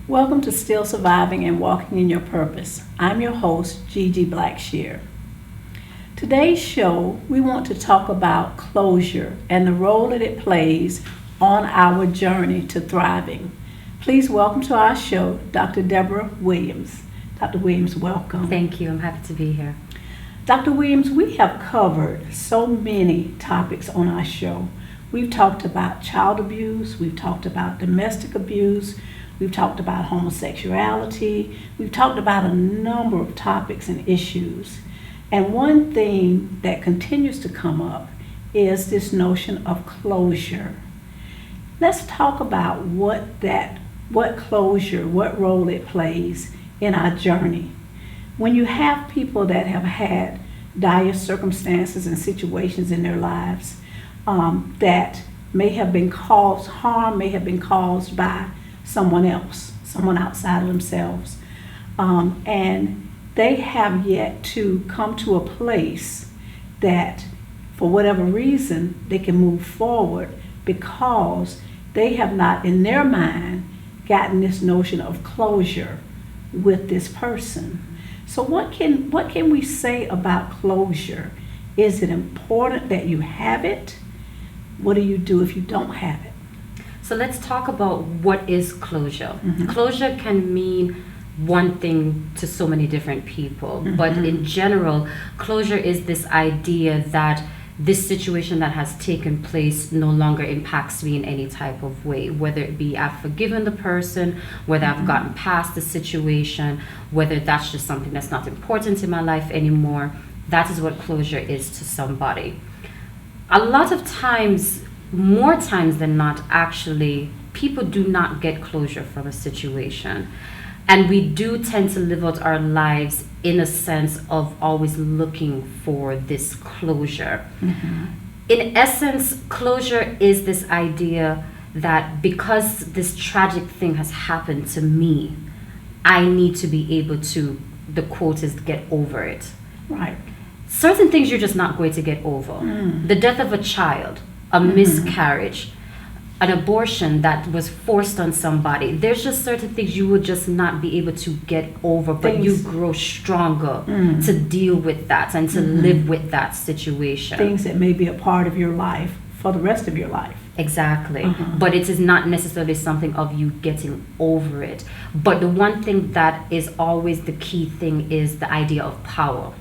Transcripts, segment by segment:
Welcome to Still Surviving and Walking in Your Purpose. I'm your host, Gigi Blackshear. Today's show, we want to talk about closure and the role that it plays on our journey to thriving. Please welcome to our show, Dr. Deborah Williams. Dr. Williams, welcome. Thank you. I'm happy to be here. Dr. Williams, we have covered so many topics on our show. We've talked about child abuse, we've talked about domestic abuse, we've talked about homosexuality, we've talked about a number of topics and issues. And one thing that continues to come up is this notion of closure. Let's talk about what closure, what role it plays in our journey. When you have people that have had dire circumstances and situations in their lives that may have been caused, harm may have been caused by someone else, someone outside of themselves, and they have yet to come to a place that, for whatever reason, they can move forward because they have not, in their mind, gotten this notion of closure with this person. So what can we say about closure? Is it important that you have it? What do you do if you don't have it? So let's talk about what is closure. Mm-hmm. Closure can mean one thing to so many different people, Mm-hmm. but in general, closure is this idea that this situation that has taken place no longer impacts me in any type of way, whether it be I've forgiven the person, whether I've gotten past the situation, whether that's just something that's not important in my life anymore. That is what closure is to somebody. A lot of times, more times than not, actually, people do not get closure from a situation. And we do tend to live out our lives in a sense of always looking for this closure. Mm-hmm. In essence, closure is this idea that because this tragic thing has happened to me, I need to be able to, the quote is, get over it. Right. Certain things you're just not going to get over. The death of a child, a miscarriage, an abortion that was forced on somebody. There's just certain things you will just not be able to get over, but you grow stronger to deal with that and to live with that situation. Things that may be a part of your life for the rest of your life. Exactly. But it is not necessarily something of you getting over it. But the one thing that is always the key thing is the idea of power.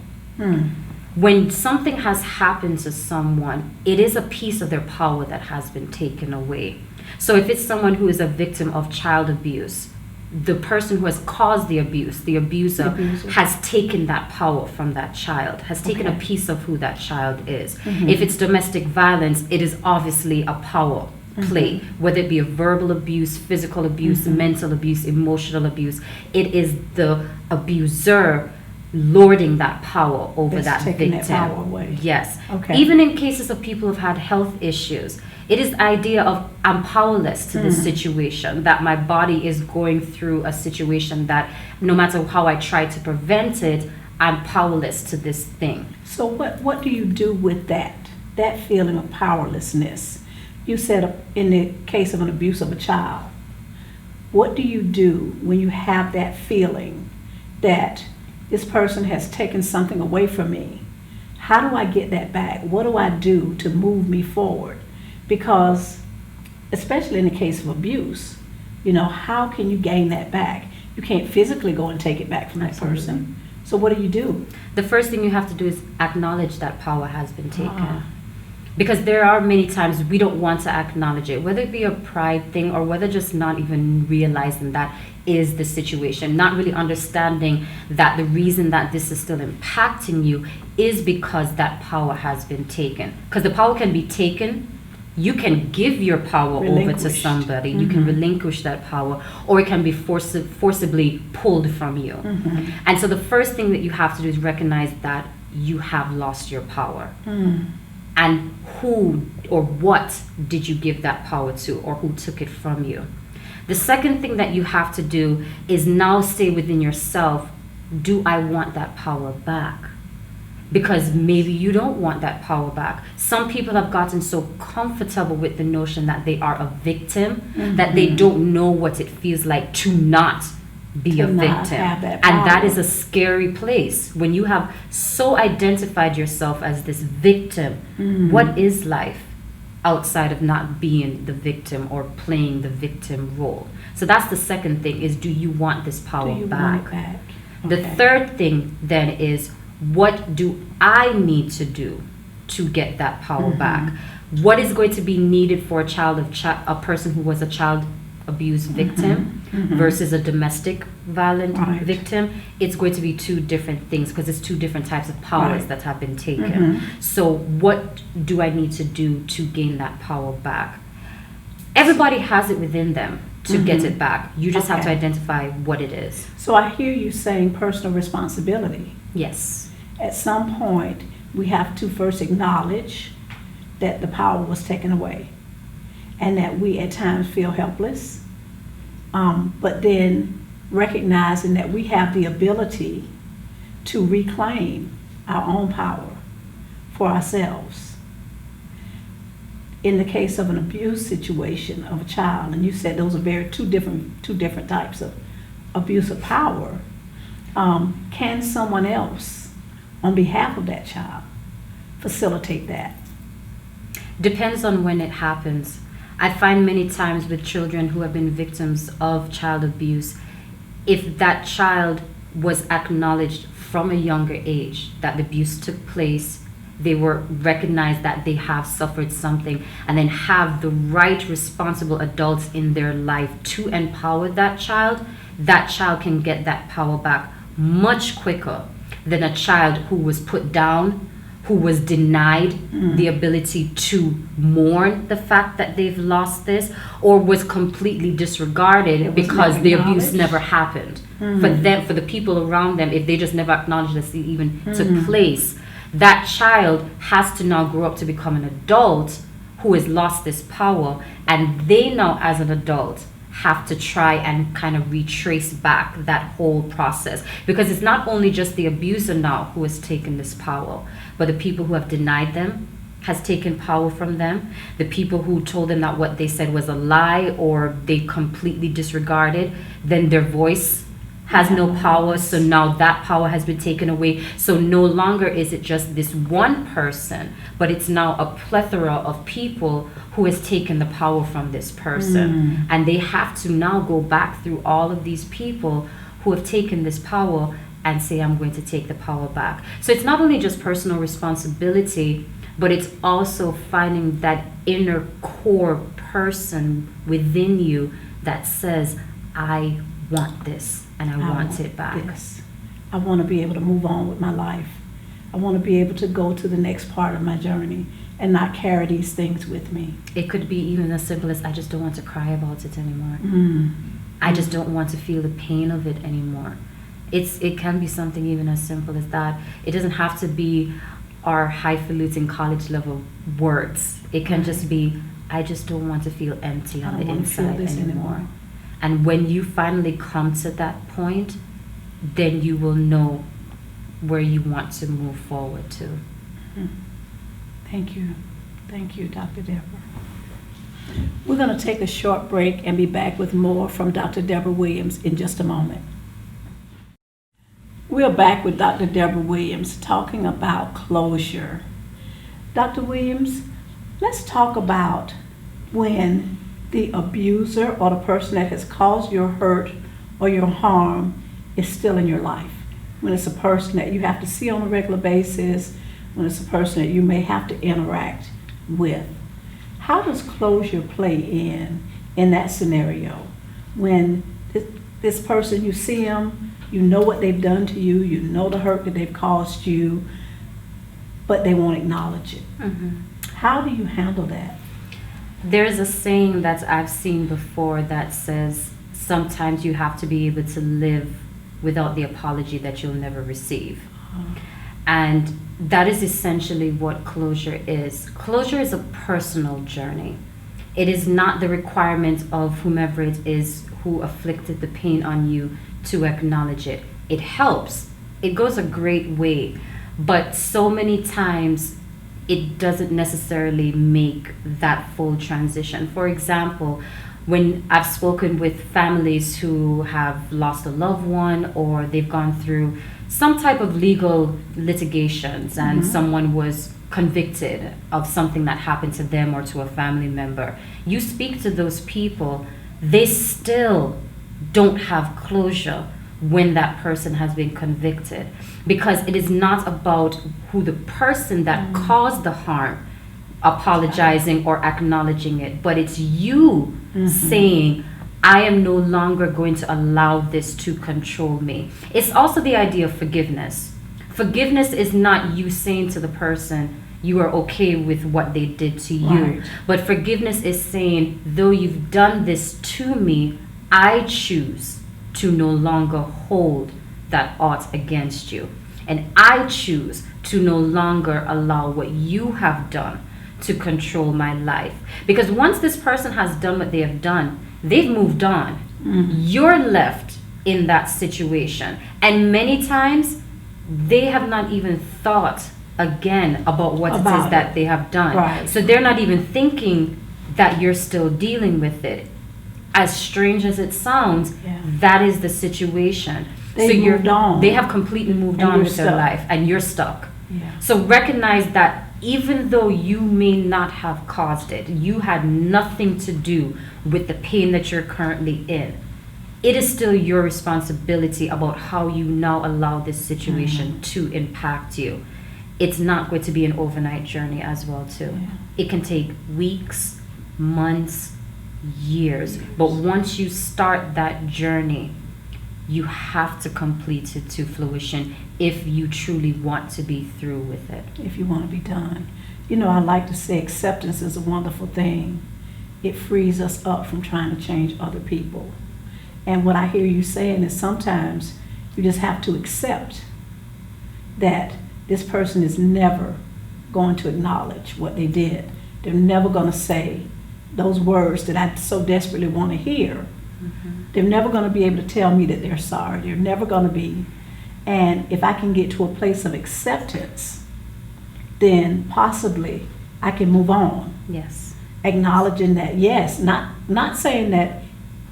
When something has happened to someone, it is a piece of their power that has been taken away. So if it's someone who is a victim of child abuse, the person who has caused the abuse, the abuser, has taken that power from that child, has taken a piece of who that child is. If it's domestic violence, it is obviously a power play, whether it be a verbal abuse, physical abuse, mental abuse, emotional abuse. It is the abuser lording that power over that victim. That power away. Yes. Okay. Even in cases of people who've had health issues, it is the idea of I'm powerless to this situation, that my body is going through a situation that no matter how I try to prevent it, I'm powerless to this thing. So what do you do with that feeling of powerlessness? You said in the case of an abuse of a child, what do you do when you have that feeling that this person has taken something away from me? How do I get that back? What do I do to move me forward? Because, especially in the case of abuse, how can you gain that back? You can't physically go and take it back from that person. So what do? The first thing you have to do is acknowledge that power has been taken. Because there are many times we don't want to acknowledge it, whether it be a pride thing or whether just not even realizing that is the situation, not really understanding that the reason that this is still impacting you is because that power has been taken. Because the power can be taken, you can give your power over to somebody, you can relinquish that power, or it can be forcibly pulled from you. And so the first thing that you have to do is recognize that you have lost your power. And who or what did you give that power to, or who took it from you? The second thing that you have to do is now stay within yourself. Do I want that power back? Because maybe you don't want that power back. Some people have gotten so comfortable with the notion that they are a victim that they don't know what it feels like to not be a victim. And that is a scary place. When you have so identified yourself as this victim, what is life outside of not being the victim or playing the victim role? So that's the second thing, is do you want this power back? Okay. The third thing then is, what do I need to do to get that power back? What is going to be needed for a person who was a child abuse victim versus a domestic violent victim? It's going to be two different things, because it's two different types of powers that have been taken. So what do I need to do to gain that power back? Everybody has it within them to get it back. You just have to identify what it is. So I hear you saying personal responsibility. Yes. At some point, we have to first acknowledge that the power was taken away and that we at times feel helpless, but then recognizing that we have the ability to reclaim our own power for ourselves. In the case of an abuse situation of a child, and you said those are two different types of abuse of power, can someone else, on behalf of that child, facilitate that? Depends on when it happens. I find many times with children who have been victims of child abuse, if that child was acknowledged from a younger age that the abuse took place, they were recognized that they have suffered something, and then have the right responsible adults in their life to empower that child can get that power back much quicker than a child who was put down, who was denied the ability to mourn the fact that they've lost this, or was completely disregarded because the abuse never happened. For the people around them, if they just never acknowledged that it even took place, that child has to now grow up to become an adult who has lost this power, and they now, as an adult, have to try and kind of retrace back that whole process, because it's not only just the abuser now who has taken this power, but the people who have denied them has taken power from them. The people who told them that what they said was a lie, or they completely disregarded, then their voice has no power, so now that power has been taken away. So no longer is it just this one person, but it's now a plethora of people who has taken the power from this person. And they have to now go back through all of these people who have taken this power and say, I'm going to take the power back. So it's not only just personal responsibility, but it's also finding that inner core person within you that says, I want this, and I want it back. Yes. I want to be able to move on with my life. I want to be able to go to the next part of my journey and not carry these things with me. It could be even as simple as, I just don't want to cry about it anymore. I just don't want to feel the pain of it anymore. It can be something even as simple as that. It doesn't have to be our highfalutin college level words. It can just be, I just don't want to feel empty on the inside anymore. And when you finally come to that point, then you will know where you want to move forward to. Thank you. Thank you, Dr. Deborah. We're going to take a short break and be back with more from Dr. Deborah Williams in just a moment. We're back with Dr. Deborah Williams talking about closure. Dr. Williams, Let's talk about when the abuser or the person that has caused your hurt or your harm is still in your life. When it's a person that you have to see on a regular basis, when it's a person that you may have to interact with. How does closure play in that scenario? When this person, you see them, you know what they've done to you, you know the hurt that they've caused you, but they won't acknowledge it. How do you handle that? There's a saying that I've seen before that says sometimes you have to be able to live without the apology that you'll never receive. And that is essentially what closure is. Closure is a personal journey. It is not the requirement of whomever it is who afflicted the pain on you to acknowledge it. It helps. It goes a great way. But so many times it doesn't necessarily make that full transition. For example, when I've spoken with families who have lost a loved one or they've gone through some type of legal litigations and someone was convicted of something that happened to them or to a family member, you speak to those people, they still don't have closure when that person has been convicted, because it is not about who the person that caused the harm apologizing or acknowledging it, but it's you saying, I am no longer going to allow this to control me. It's also the idea of forgiveness. Forgiveness is not you saying to the person, you are okay with what they did to you. Right. But forgiveness is saying, though you've done this to me, I choose to no longer hold that ought against you. And I choose to no longer allow what you have done to control my life. Because once this person has done what they have done, they've moved on. You're left in that situation. And many times, they have not even thought again about what it is that they have done. Right. So they're not even thinking that you're still dealing with it. As strange as it sounds, that is the situation. They moved on. They have completely moved on with their life, and you're stuck. So recognize that even though you may not have caused it, you had nothing to do with the pain that you're currently in. It is still your responsibility about how you now allow this situation to impact you. It's not going to be an overnight journey as well, too. It can take weeks, months, years. But once you start that journey, you have to complete it to fruition if you truly want to be through with it. If you want to be done. You know, I like to say acceptance is a wonderful thing. It frees us up from trying to change other people. And what I hear you saying is sometimes you just have to accept that this person is never going to acknowledge what they did. They're never going to say those words that I so desperately want to hear. They're never going to be able to tell me that they're sorry. They're never going to be. And if I can get to a place of acceptance, then possibly I can move on. Yes. Acknowledging that, yes, not saying that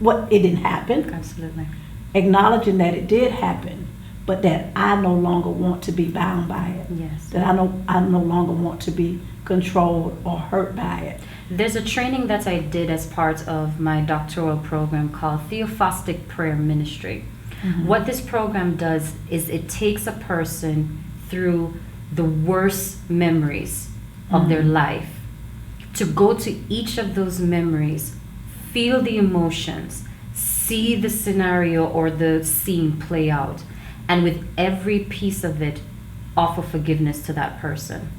it didn't happen. Absolutely. Acknowledging that it did happen, but that I no longer want to be bound by it. Yes. That I no longer want to be controlled or hurt by it. There's a training that I did as part of my doctoral program called Theophostic Prayer Ministry. What this program does is it takes a person through the worst memories of their life, to go to each of those memories, feel the emotions, see the scenario or the scene play out, and with every piece of it, offer forgiveness to that person.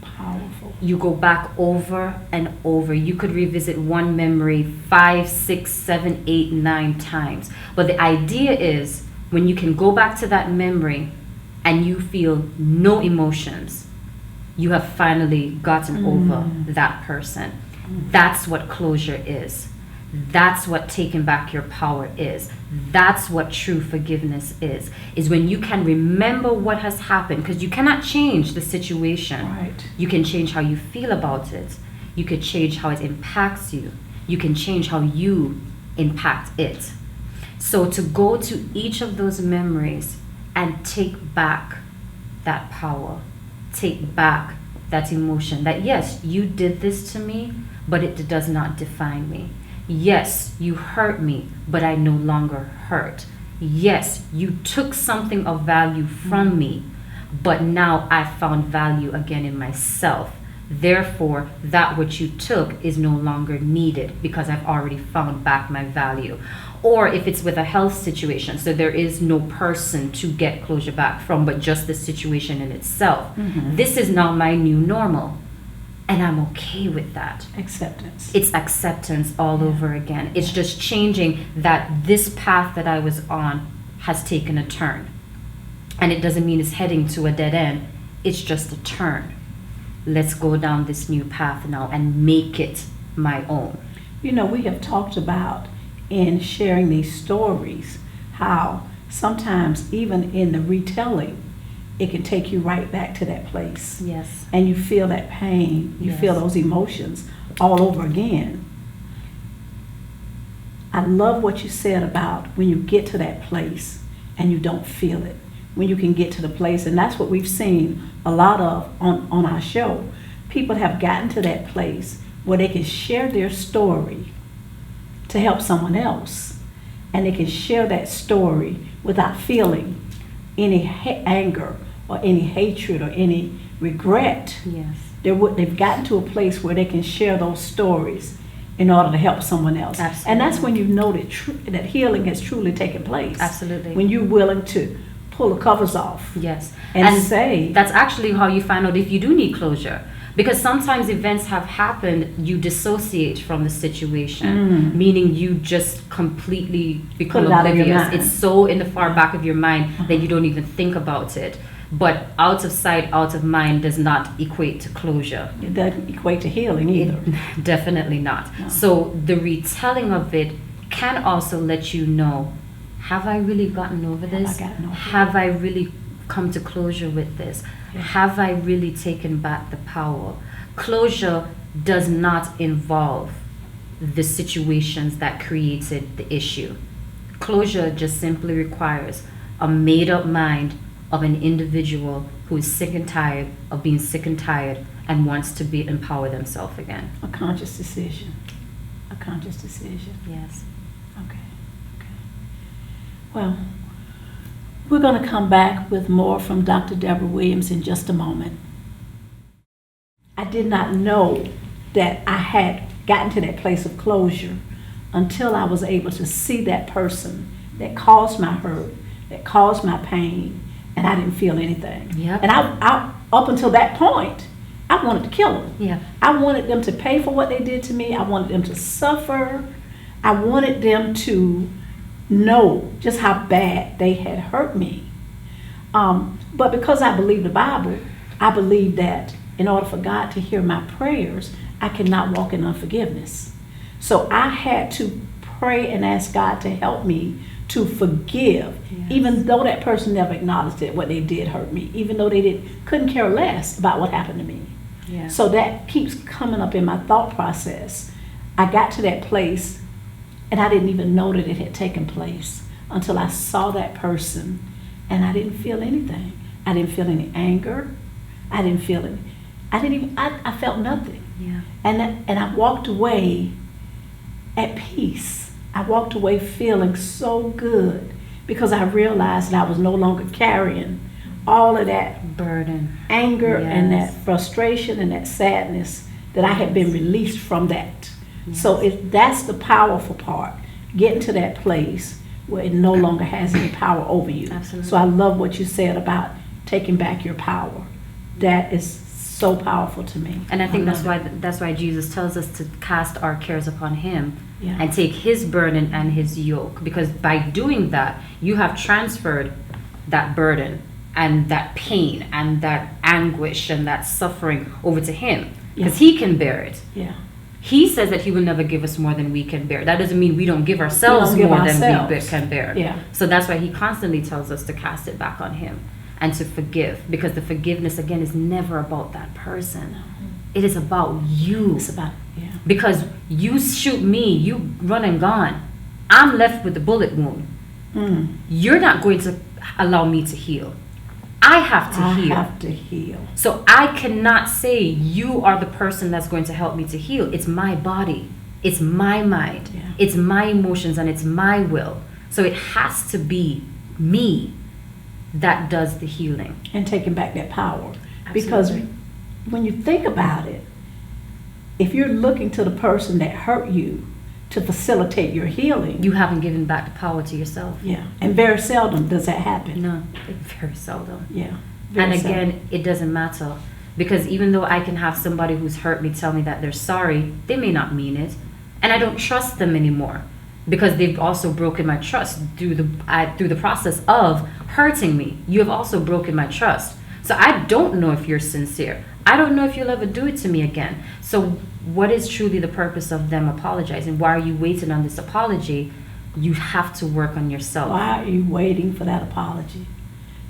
Powerful. You go back over and over. You could revisit one memory 5, 6, 7, 8, 9 times. But the idea is when you can go back to that memory and you feel no emotions, you have finally gotten over that person. That's what closure is. That's what taking back your power is. That's what true forgiveness is when you can remember what has happened, because you cannot change the situation. Right. You can change how you feel about it. You could change how it impacts you. You can change how you impact it. So to go to each of those memories and take back that power, take back that emotion that, yes, you did this to me, but it does not define me. Yes, you hurt me, but I no longer hurt. Yes, you took something of value from me, but now I found value again in myself. Therefore, that which you took is no longer needed because I've already found back my value. Or if it's with a health situation, so there is no person to get closure back from, but just the situation in itself. This is now my new normal. And I'm okay with that. Acceptance. It's acceptance all over again. It's just changing that this path that I was on has taken a turn. And it doesn't mean it's heading to a dead end. It's just a turn. Let's go down this new path now and make it my own. You know, we have talked about in sharing these stories how sometimes even in the retelling, it can take you right back to that place. Yes. And you feel that pain, you feel those emotions all over again. I love what you said about when you get to that place and you don't feel it. When you can get to the place, and that's what we've seen a lot of on our show. People have gotten to that place where they can share their story to help someone else. And they can share that story without feeling any anger or any hatred or any regret. Yes. They've gotten to a place where they can share those stories in order to help someone else. Absolutely. And that's when you know that healing has truly taken place. Absolutely. When you're willing to pull the covers off. Yes. And say. That's actually how you find out if you do need closure. Because sometimes events have happened, you dissociate from the situation, meaning you just completely become oblivious. It's so in the far back of your mind that you don't even think about it. But out of sight, out of mind does not equate to closure. It doesn't equate to healing either. Definitely not. No. So the retelling of it can also let you know, have I really gotten over this? Have I really come to closure with this? Have I really taken back the power? Closure does not involve the situations that created the issue. Closure just simply requires a made-up mind of an individual who is sick and tired of being sick and tired and wants to empower themselves again. A conscious decision. A conscious decision. Yes. Okay. Well, we're going to come back with more from Dr. Deborah Williams in just a moment. I did not know that I had gotten to that place of closure until I was able to see that person that caused my hurt, that caused my pain, and I didn't feel anything. Yep. And I up until that point, I wanted to kill them. Yeah. I wanted them to pay for what they did to me. I wanted them to suffer. I wanted them to know just how bad they had hurt me. But because I believe the Bible, I believe that in order for God to hear my prayers, I cannot walk in unforgiveness. So I had to pray and ask God to help me to forgive, even though that person never acknowledged it, what they did hurt me, even though they couldn't care less about what happened to me. Yeah. So that keeps coming up in my thought process. I got to that place and I didn't even know that it had taken place until I saw that person and I didn't feel anything. I didn't feel any anger. I felt nothing. Yeah. And I walked away at peace. I walked away feeling so good because I realized that I was no longer carrying all of that burden, anger, and that frustration and that sadness that I had been released from that. Yes. So that's the powerful part, getting to that place where it no longer has any power over you. Absolutely. So I love what you said about taking back your power. That is so powerful to me. And I think that's why Jesus tells us to cast our cares upon him Yeah. and take his burden and his yoke, because by doing that you have transferred that burden and that pain and that anguish and that suffering over to him, because he can bear it. Yeah. He says that he will never give us more than we can bear. That doesn't mean we don't give ourselves more than we can bear. Yeah. So that's why he constantly tells us to cast it back on him and to forgive, because the forgiveness again is never about that person. It is about you. It's about, Because you shoot me, you run and gone. I'm left with the bullet wound. You're not going to allow me to heal. I have to I heal. have to heal. So I cannot say you are the person that's going to help me to heal. It's my body. It's my mind. Yeah. It's my emotions and it's my will. So it has to be me that does the healing. And taking back that power. Absolutely. Because when you think about it, if you're looking to the person that hurt you to facilitate your healing, You haven't given back the power to yourself. yeah, and very seldom does that happen. No, very seldom. Yeah. And very seldom. again, it doesn't matter. Because even though I can have somebody who's hurt me tell me that they're sorry, they may not mean it. And I don't trust them anymore. Because they've also broken my trust through the process of hurting me. You have also broken my trust. So I don't know if you're sincere. I don't know if you'll ever do it to me again. So what is truly the purpose of them apologizing? Why are you waiting on this apology? You have to work on yourself. Why are you waiting for that apology?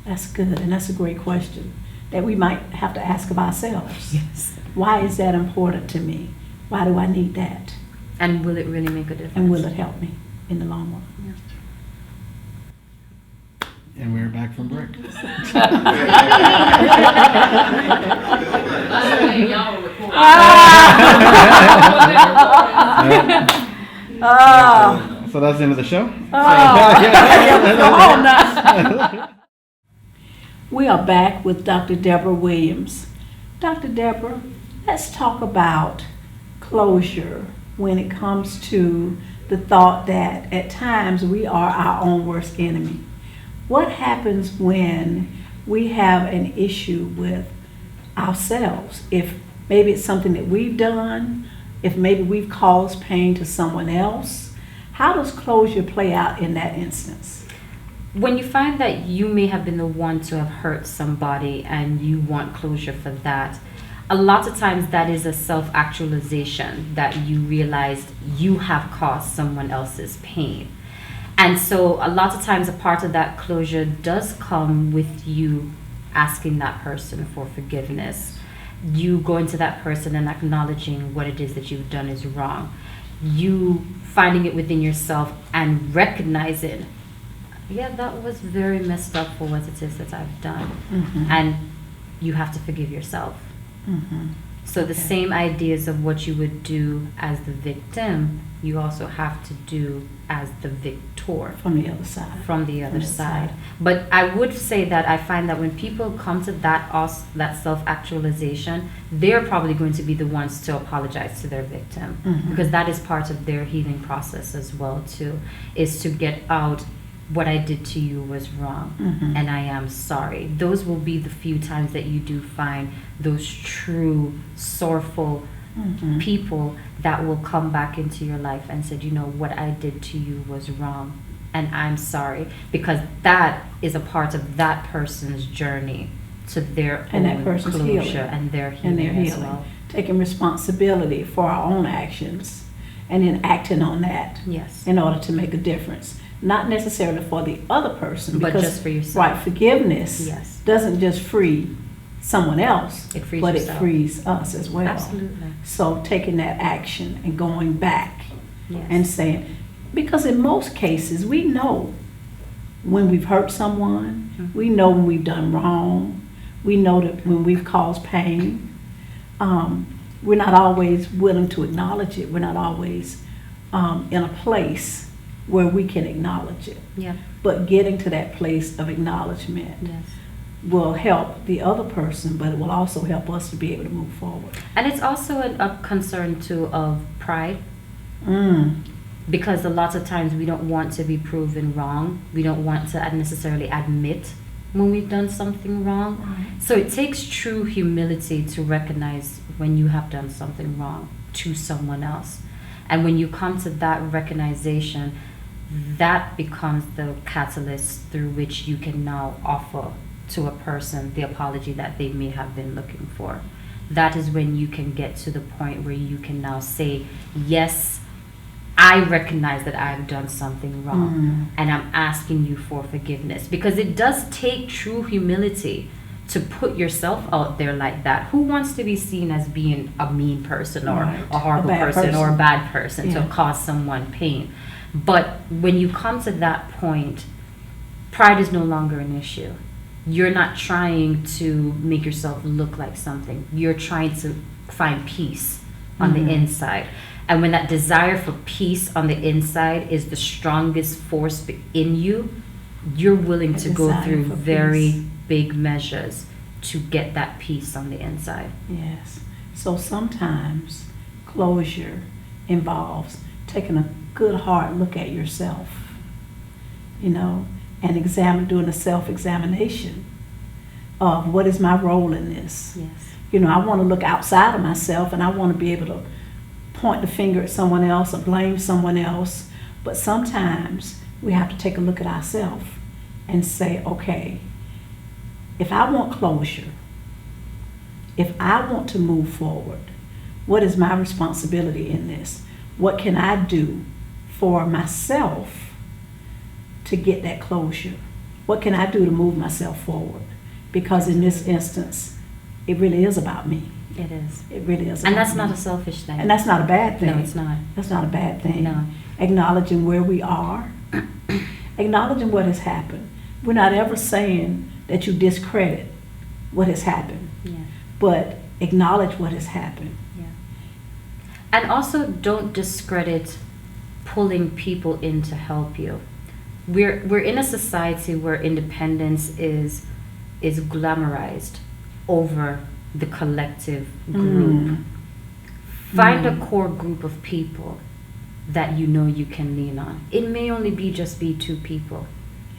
That's good, and that's a great question that we might have to ask of ourselves. Yes. Why is that important to me? Why do I need that? And will it really make a difference? And will it help me in the long run? And we're back from break. Oh, So that's the end of the show. We are back with Dr. Deborah Williams. Dr. Deborah, let's talk about closure when it comes to the thought that at times we are our own worst enemy. What happens when we have an issue with ourselves? If maybe it's something that we've done, if maybe we've caused pain to someone else, how does closure play out in that instance? When you find that you may have been the one to have hurt somebody and you want closure for that, a lot of times that is a self-actualization that you realized you have caused someone else's pain. And so a lot of times a part of that closure does come with you asking that person for forgiveness. You going to that person and acknowledging what it is that you've done is wrong. You finding it within yourself and recognizing, yeah, that was very messed up for what it is that I've done. Mm-hmm. And you have to forgive yourself. Mm-hmm. So the same ideas of what you would do as the victim, you also have to do as the victor From the other side. from the other From the side. side. But I would say that I find that when people come to that self-actualization, they're probably going to be the ones to apologize to their victim, Mhm. because that is part of their healing process as well too, is to get out what I did to you was wrong, Mhm. and I am sorry. Those will be the few times that you do find those true sorrowful Mhm. people that will come back into your life and said, you know, what I did to you was wrong and I'm sorry, because that is a part of that person's journey to their And that own person's closure healing. and their healing, And their as healing. well. Taking responsibility for our own actions and then acting on that Yes. in order to make a difference. Not necessarily for the other person. But because, just for yourself. Right, forgiveness Yes. doesn't just free someone else, It frees but yourself. it frees us as well. Absolutely. So taking that action and going back Yes. and saying, because in most cases we know when we've hurt someone, Mhm. we know when we've done wrong, we know that when we've caused pain. We're not always willing to acknowledge it. We're not always in a place where we can acknowledge it. Yeah. But getting to that place of acknowledgement Yes. will help the other person, but it will also help us to be able to move forward. And it's also a concern too of pride, Mm. because a lot of times we don't want to be proven wrong. We don't want to necessarily admit when we've done something wrong. Right. So it takes true humility to recognize when you have done something wrong to someone else. And when you come to that recognition, that becomes the catalyst through which you can now offer to a person the apology that they may have been looking for. That is when you can get to the point where you can now say, yes, I recognize that I've done something wrong, and I'm asking you for forgiveness. Because it does take true humility to put yourself out there like that. Who wants to be seen as being a mean person or Right. a horrible A bad person or a person. bad person Yeah. to cause someone pain? But when you come to that point, pride is no longer an issue. you're not trying to make yourself look like something. You're trying to find peace on the inside. And when that desire for peace on the inside is the strongest force in you, you're willing to go through very big measures to get that peace on the inside. Yes. So sometimes closure involves taking a good hard look at yourself, and doing a self-examination of what is my role in this. Yes. I want to look outside of myself, and I want to be able to point the finger at someone else or blame someone else. But sometimes we have to take a look at ourselves and say, okay, if I want closure, if I want to move forward, what is my responsibility in this? What can I do for myself to get that closure? What can I do to move myself forward? Because in this instance, it really is about me. It is. It really is. And that's about not me. a selfish thing. And that's not a bad thing. No, it's not. That's not a bad thing. No. Acknowledging where we are, acknowledging what has happened. We're not ever saying that you discredit what has happened, Yeah. but acknowledge what has happened. Yeah. And also don't discredit pulling people in to help you. We're in a society where independence is glamorized over the collective group. Find a core group of people that you can lean on. It may only just be 2 people.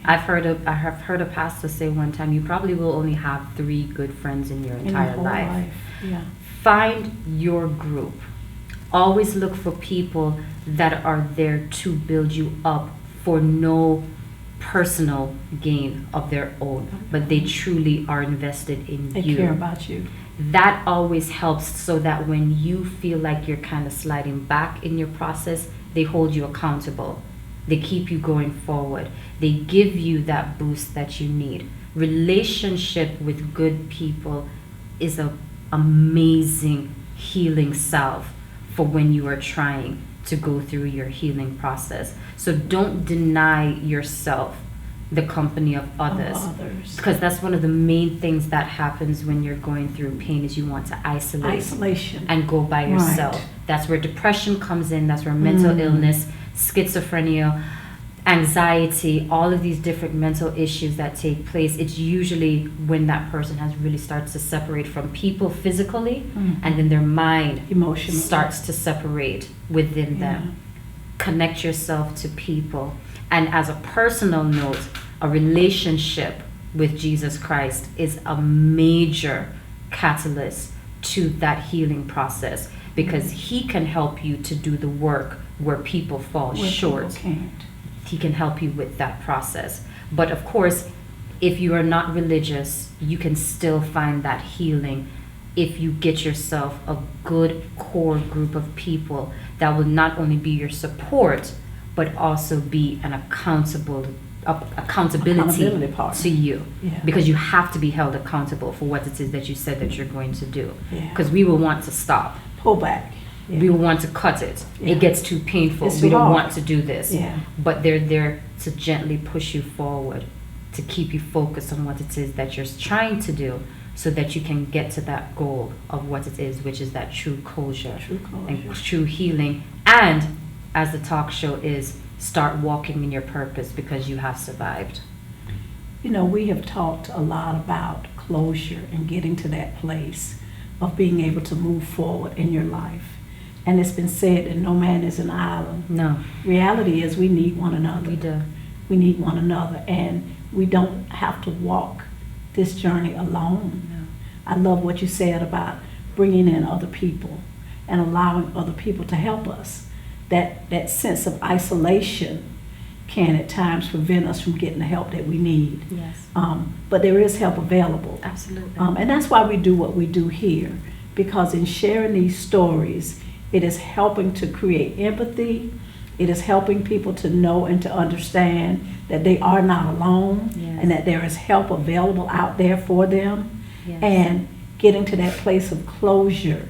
I have heard a pastor say one time, you probably will only have 3 good friends in your entire life. Yeah. Find your group. Always look for people that are there to build you up for no personal gain of their own, but they truly are invested in They you. care about you. That always helps, so that when you feel like you're kind of sliding back in your process, they hold you accountable. They keep you going forward. They give you that boost that you need. Relationship with good people is an amazing healing salve for when you are trying to go through your healing process. So don't deny yourself the company of others. Because that's one of the main things that happens when you're going through pain, is you want to Isolation. and go by yourself. Right. That's where depression comes in. That's where mental illness, schizophrenia, anxiety, all of these different mental issues that take place. It's usually when that person has really started to separate from people physically, and then their mind Emotionally. starts to separate within them. Connect yourself to people. And as a personal note, a relationship with Jesus Christ is a major catalyst to that healing process, because he can help you to do the work where people fall Where short. people can't. He can help you with that process. But of course, if you are not religious, you can still find that healing if you get yourself a good core group of people that will not only be your support, but also be an accountability partner. to you. Yeah. Because you have to be held accountable for what it is that you said that you're going to do. Yeah. Because we will want to stop. Pull back. Yeah. We will want to cut it. Yeah. It gets too painful. It's We too don't hard. want to do this. Yeah. But they're there to gently push you forward, to keep you focused on what it is that you're trying to do, so that you can get to that goal of what it is, which is that true closure, and true healing. And as the talk show is, start walking in your purpose, because you have survived. We have talked a lot about closure and getting to that place of being able to move forward in your life. And it's been said that no man is an island. No. Reality is we need one another. We do. We need one another, and we don't have to walk this journey alone. No. I love what you said about bringing in other people and allowing other people to help us. That sense of isolation can at times prevent us from getting the help that we need. Yes. But there is help available. Absolutely. And that's why we do what we do here, because in sharing these stories, it is helping to create empathy. It is helping people to know and to understand that they are not alone, Yes. and that there is help available out there for them. Yes. And getting to that place of closure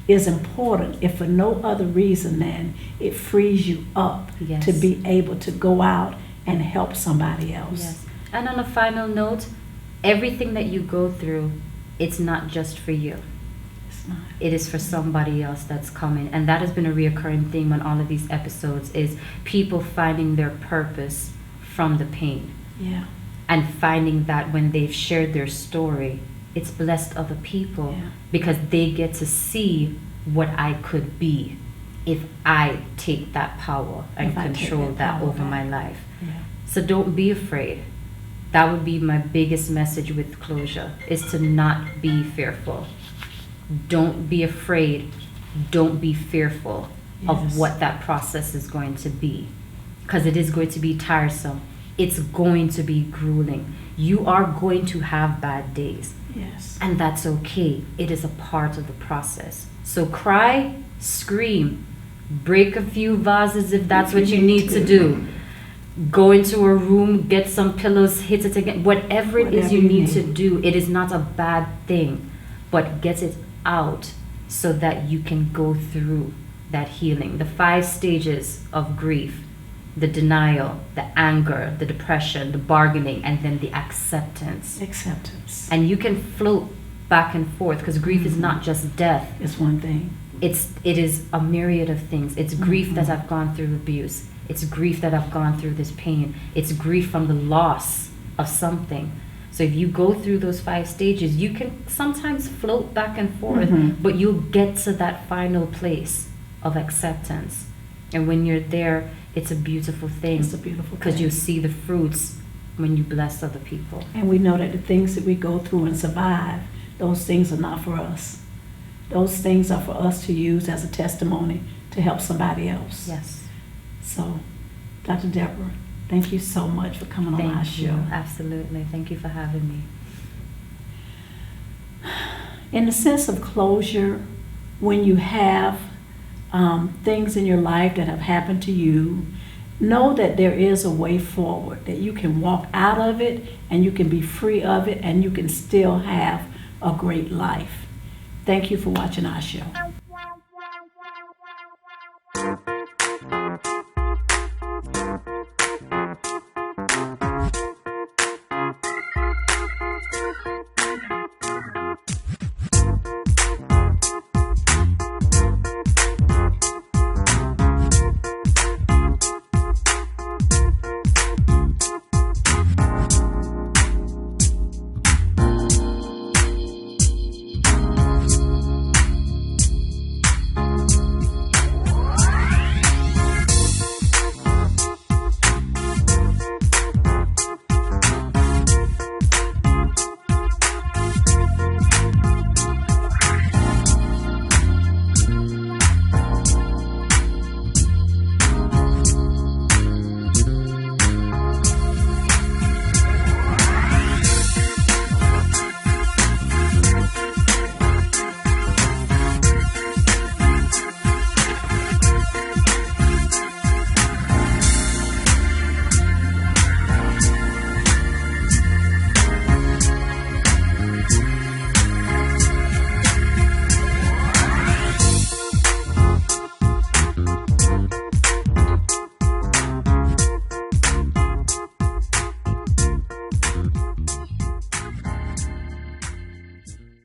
is important, if for no other reason than it frees you up Yes. to be able to go out and help somebody else. Yes. And on a final note, everything that you go through, it's not just for you. It's not. It is for somebody else that's coming. And that has been a reoccurring theme on all of these episodes, is people finding their purpose from the pain. Yeah. And finding that when they've shared their story, it's blessed other people, Yeah. because they get to see what I could be if I take that power and If I take control that that power over my back. life. Yeah. So don't be afraid. That would be my biggest message with closure, is to not be fearful. Don't be afraid. Don't be fearful of Yes. what that process is going to be, because it is going to be tiresome. It's going to be grueling. You are going to have bad days, Yes. and that's okay. It is a part of the process. So cry, scream, break a few vases if that's what you need to do. Go into a room, get some pillows, hit it again. Whatever it is Whatever you you need to need. do, it is not a bad thing, but get it out so that you can go through that healing. The 5 stages of grief: the denial, the anger, the depression, the bargaining, and then the acceptance. Acceptance. And you can float back and forth, because grief is not just death. It's one thing. It is a myriad of things. It's grief that Mhm. I've gone through abuse. It's grief that I've gone through this pain. It's grief from the loss of something. So if you go through those 5 stages, you can sometimes float back and forth, Mhm. but you'll get to that final place of acceptance. And when you're there, it's a beautiful thing, It's a beautiful because thing. you see the fruits when you bless other people. And we know that the things that we go through and survive, those things are not for us. Those things are for us to use as a testimony to help somebody else. Yes. So, Dr. Deborah, thank you so much for coming on our Thank you. show. Absolutely. Thank you for having me. In the sense of closure, when you have things in your life that have happened to you, know that there is a way forward, that you can walk out of it and you can be free of it and you can still have a great life. Thank you for watching our show.